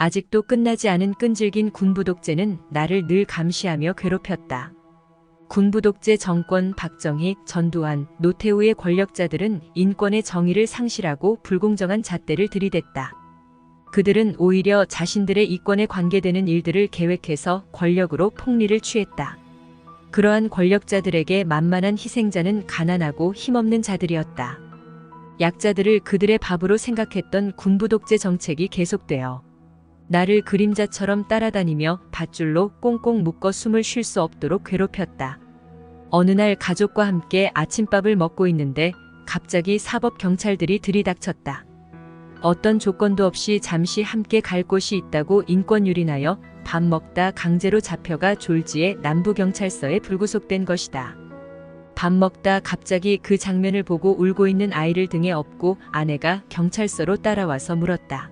아직도 끝나지 않은 끈질긴 군부 독재는 나를 늘 감시하며 괴롭혔다. 군부 독재 정권 박정희, 전두환, 노태우의 권력자들은 인권의 정의를 상실하고 불공정한 잣대를 들이댔다. 그들은 오히려 자신들의 이권에 관계되는 일들을 계획해서 권력으로 폭리를 취했다. 그러한 권력자들에게 만만한 희생자는 가난하고 힘없는 자들이었다. 약자들을 그들의 밥으로 생각했던 군부 독재 정책이 계속되어 나를 그림자처럼 따라다니며 밧줄로 꽁꽁 묶어 숨을 쉴 수 없도록 괴롭혔다. 어느 날 가족과 함께 아침밥을 먹고 있는데 갑자기 사법경찰들이 들이닥쳤다. 어떤 조건도 없이 잠시 함께 갈 곳이 있다고 인권유린하여 밥 먹다 강제로 잡혀가 졸지에 남부경찰서에 불구속된 것이다. 밥 먹다 갑자기 그 장면을 보고 울고 있는 아이를 등에 업고 아내가 경찰서로 따라와서 물었다.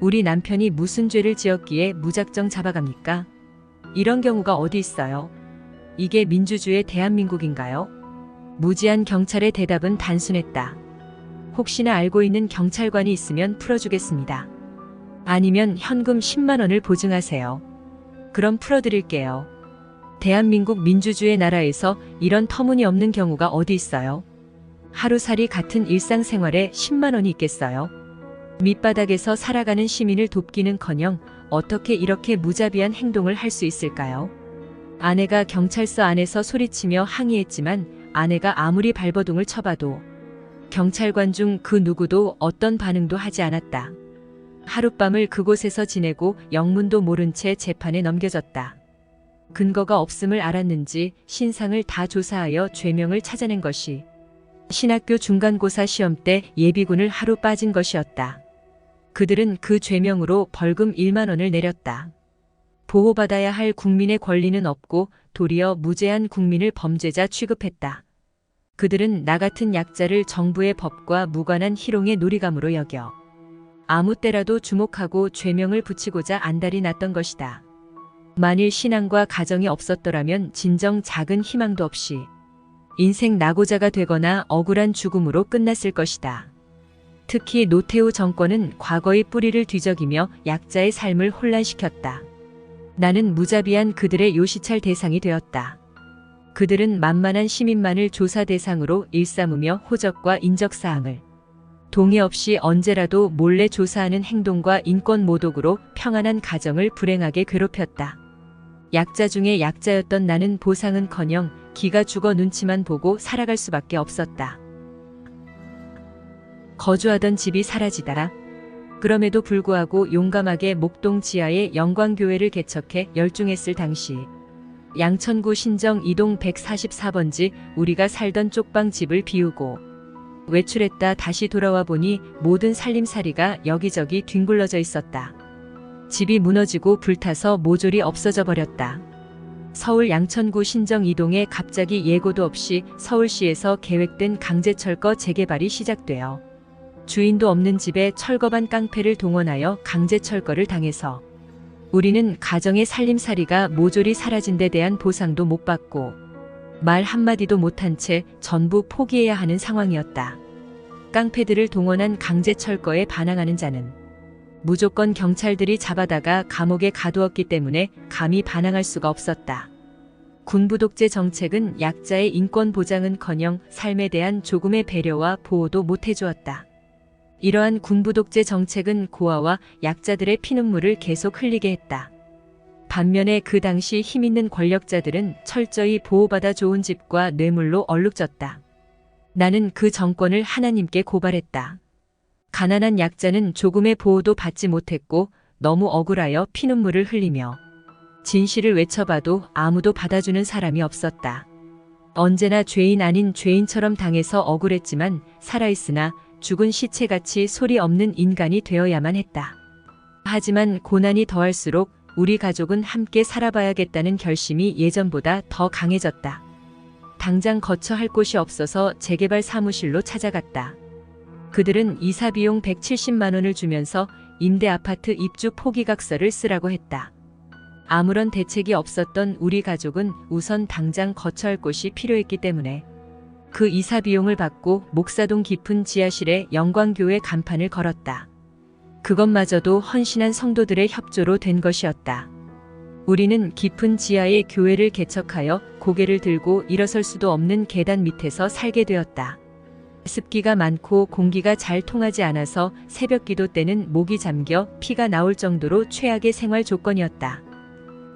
우리 남편이 무슨 죄를 지었기에 무작정 잡아갑니까? 이런 경우가 어디 있어요? 이게 민주주의 대한민국인가요? 무지한 경찰의 대답은 단순했다. 혹시나 알고 있는 경찰관이 있으면 풀어주겠습니다. 아니면 현금 10만 원을 보증하세요. 그럼 풀어드릴게요. 대한민국 민주주의 나라에서 이런 터무니없는 경우가 어디 있어요? 하루살이 같은 일상생활에 10만 원이 있겠어요? 밑바닥에서 살아가는 시민을 돕기는커녕 어떻게 이렇게 무자비한 행동을 할 수 있을까요? 아내가 경찰서 안에서 소리치며 항의했지만 아내가 아무리 발버둥을 쳐봐도 경찰관 중 그 누구도 어떤 반응도 하지 않았다. 하룻밤을 그곳에서 지내고 영문도 모른 채 재판에 넘겨졌다. 근거가 없음을 알았는지 신상을 다 조사하여 죄명을 찾아낸 것이 신학교 중간고사 시험 때 예비군을 하루 빠진 것이었다. 그들은 그 죄명으로 벌금 1만 원을 내렸다. 보호받아야 할 국민의 권리는 없고 도리어 무죄한 국민을 범죄자 취급했다. 그들은 나 같은 약자를 정부의 법과 무관한 희롱의 놀이감으로 여겨 아무 때라도 주목하고 죄명을 붙이고자 안달이 났던 것이다. 만일 신앙과 가정이 없었더라면 진정 작은 희망도 없이 인생 낙오자가 되거나 억울한 죽음으로 끝났을 것이다. 특히 노태우 정권은 과거의 뿌리를 뒤적이며 약자의 삶을 혼란시켰다. 나는 무자비한 그들의 요시찰 대상이 되었다. 그들은 만만한 시민만을 조사 대상으로 일삼으며 호적과 인적사항을 동의 없이 언제라도 몰래 조사하는 행동과 인권 모독으로 평안한 가정을 불행하게 괴롭혔다. 약자 중에 약자였던 나는 보상은커녕 기가 죽어 눈치만 보고 살아갈 수밖에 없었다. 거주하던 집이 사라지더라. 그럼에도 불구하고 용감하게 목동 지하에 영광교회를 개척해 열중했을 당시 양천구 신정 2동 144번지 우리가 살던 쪽방 집을 비우고 외출했다 다시 돌아와 보니 모든 살림살이가 여기저기 뒹굴러져 있었다. 집이 무너지고 불타서 모조리 없어져 버렸다. 서울 양천구 신정 2동에 갑자기 예고도 없이 서울시에서 계획된 강제철거 재개발이 시작되어 주인도 없는 집에 철거반 깡패를 동원하여 강제철거를 당해서 우리는 가정의 살림살이가 모조리 사라진 데 대한 보상도 못 받고 말 한마디도 못한 채 전부 포기해야 하는 상황이었다. 깡패들을 동원한 강제철거에 반항하는 자는 무조건 경찰들이 잡아다가 감옥에 가두었기 때문에 감히 반항할 수가 없었다. 군부독재 정책은 약자의 인권 보장은커녕 삶에 대한 조금의 배려와 보호도 못 해주었다. 이러한 군부독재 정책은 고아와 약자들의 피눈물을 계속 흘리게 했다. 반면에 그 당시 힘있는 권력자들은 철저히 보호받아 좋은 집과 뇌물로 얼룩졌다. 나는 그 정권을 하나님께 고발했다. 가난한 약자는 조금의 보호도 받지 못했고 너무 억울하여 피눈물을 흘리며 진실을 외쳐봐도 아무도 받아주는 사람이 없었다. 언제나 죄인 아닌 죄인처럼 당해서 억울했지만 살아있으나 죽은 시체같이 소리 없는 인간이 되어야만 했다. 하지만 고난이 더할수록 우리 가족은 함께 살아봐야겠다는 결심이 예전보다 더 강해졌다. 당장 거처 할 곳이 없어서 재개발 사무실로 찾아갔다. 그들은 이사 비용 170만 원을 주면서 임대 아파트 입주 포기각서를 쓰라고 했다. 아무런 대책이 없었던 우리 가족은 우선 당장 거처할 곳이 필요했기 때문에 그 이사 비용을 받고 목사동 깊은 지하실에 영광교회 간판을 걸었다. 그것마저도 헌신한 성도들의 협조로 된 것이었다. 우리는 깊은 지하에 교회를 개척하여 고개를 들고 일어설 수도 없는 계단 밑에서 살게 되었다. 습기가 많고 공기가 잘 통하지 않아서 새벽 기도 때는 목이 잠겨 피가 나올 정도로 최악의 생활 조건이었다.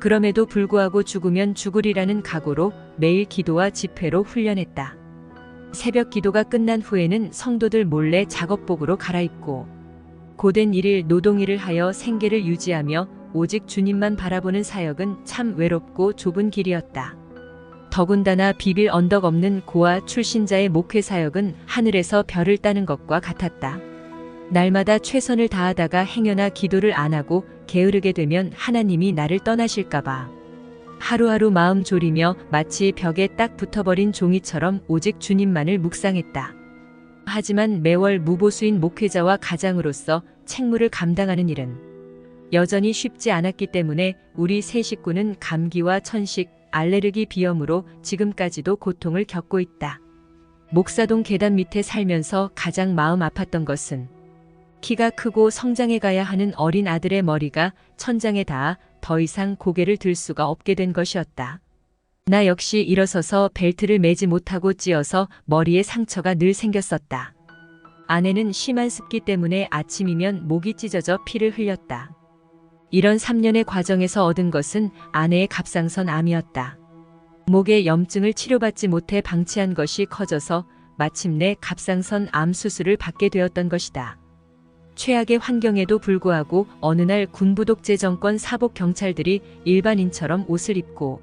그럼에도 불구하고 죽으면 죽으리라는 각오로 매일 기도와 집회로 훈련했다. 새벽 기도가 끝난 후에는 성도들 몰래 작업복으로 갈아입고 고된 일일 노동일을 하여 생계를 유지하며 오직 주님만 바라보는 사역은 참 외롭고 좁은 길이었다. 더군다나 비빌 언덕 없는 고아 출신자의 목회 사역은 하늘에서 별을 따는 것과 같았다. 날마다 최선을 다하다가 행여나 기도를 안 하고 게으르게 되면 하나님이 나를 떠나실까봐 하루하루 마음 졸이며 마치 벽에 딱 붙어버린 종이처럼 오직 주님만을 묵상했다. 하지만 매월 무보수인 목회자와 가장으로서 책무를 감당하는 일은 여전히 쉽지 않았기 때문에 우리 세 식구는 감기와 천식, 알레르기 비염으로 지금까지도 고통을 겪고 있다. 목사동 계단 밑에 살면서 가장 마음 아팠던 것은 키가 크고 성장해 가야 하는 어린 아들의 머리가 천장에 닿아 더 이상 고개를 들 수가 없게 된 것이었다. 나 역시 일어서서 벨트를 매지 못하고 찧어서 머리에 상처가 늘 생겼었다. 아내는 심한 습기 때문에 아침이면 목이 찢어져 피를 흘렸다. 이런 3년의 과정에서 얻은 것은 아내의 갑상선 암이었다. 목의 염증을 치료받지 못해 방치한 것이 커져서 마침내 갑상선 암 수술을 받게 되었던 것이다. 최악의 환경에도 불구하고 어느 날 군부독재 정권 사복 경찰들이 일반인처럼 옷을 입고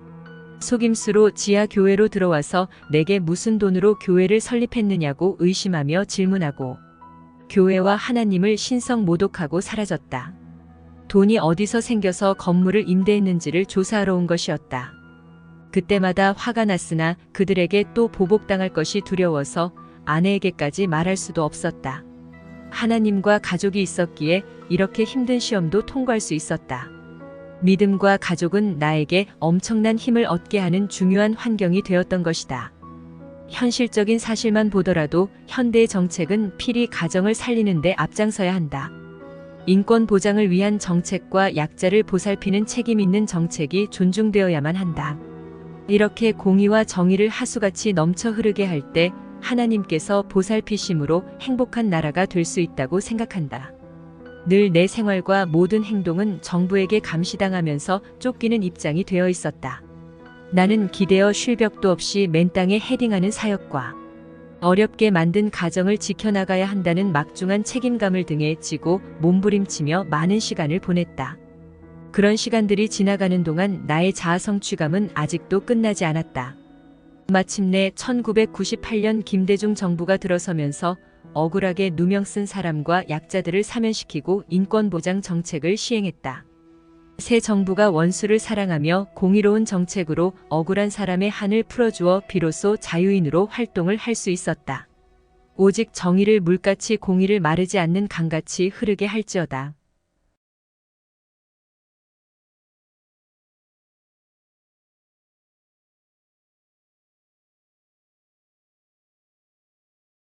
속임수로 지하 교회로 들어와서 내게 무슨 돈으로 교회를 설립했느냐고 의심하며 질문하고 교회와 하나님을 신성 모독하고 사라졌다. 돈이 어디서 생겨서 건물을 임대했는지를 조사하러 온 것이었다. 그때마다 화가 났으나 그들에게 또 보복당할 것이 두려워서 아내에게까지 말할 수도 없었다. 하나님과 가족이 있었기에 이렇게 힘든 시험도 통과할 수 있었다. 믿음과 가족은 나에게 엄청난 힘을 얻게 하는 중요한 환경이 되었던 것이다. 현실적인 사실만 보더라도 현대의 정책은 필히 가정을 살리는 데 앞장서야 한다. 인권 보장을 위한 정책과 약자를 보살피는 책임 있는 정책이 존중되어야만 한다. 이렇게 공의와 정의를 하수같이 넘쳐 흐르게 할 때 하나님께서 보살피심으로 행복한 나라가 될 수 있다고 생각한다. 늘 내 생활과 모든 행동은 정부에게 감시당하면서 쫓기는 입장이 되어 있었다. 나는 기대어 쉴 벽도 없이 맨 땅에 헤딩하는 사역과 어렵게 만든 가정을 지켜나가야 한다는 막중한 책임감을 등에 지고 몸부림치며 많은 시간을 보냈다. 그런 시간들이 지나가는 동안 나의 자아 성취감은 아직도 끝나지 않았다. 마침내 1998년 김대중 정부가 들어서면서 억울하게 누명 쓴 사람과 약자들을 사면시키고 인권보장 정책을 시행했다. 새 정부가 원수를 사랑하며 공의로운 정책으로 억울한 사람의 한을 풀어주어 비로소 자유인으로 활동을 할 수 있었다. 오직 정의를 물같이 공의를 마르지 않는 강같이 흐르게 할지어다.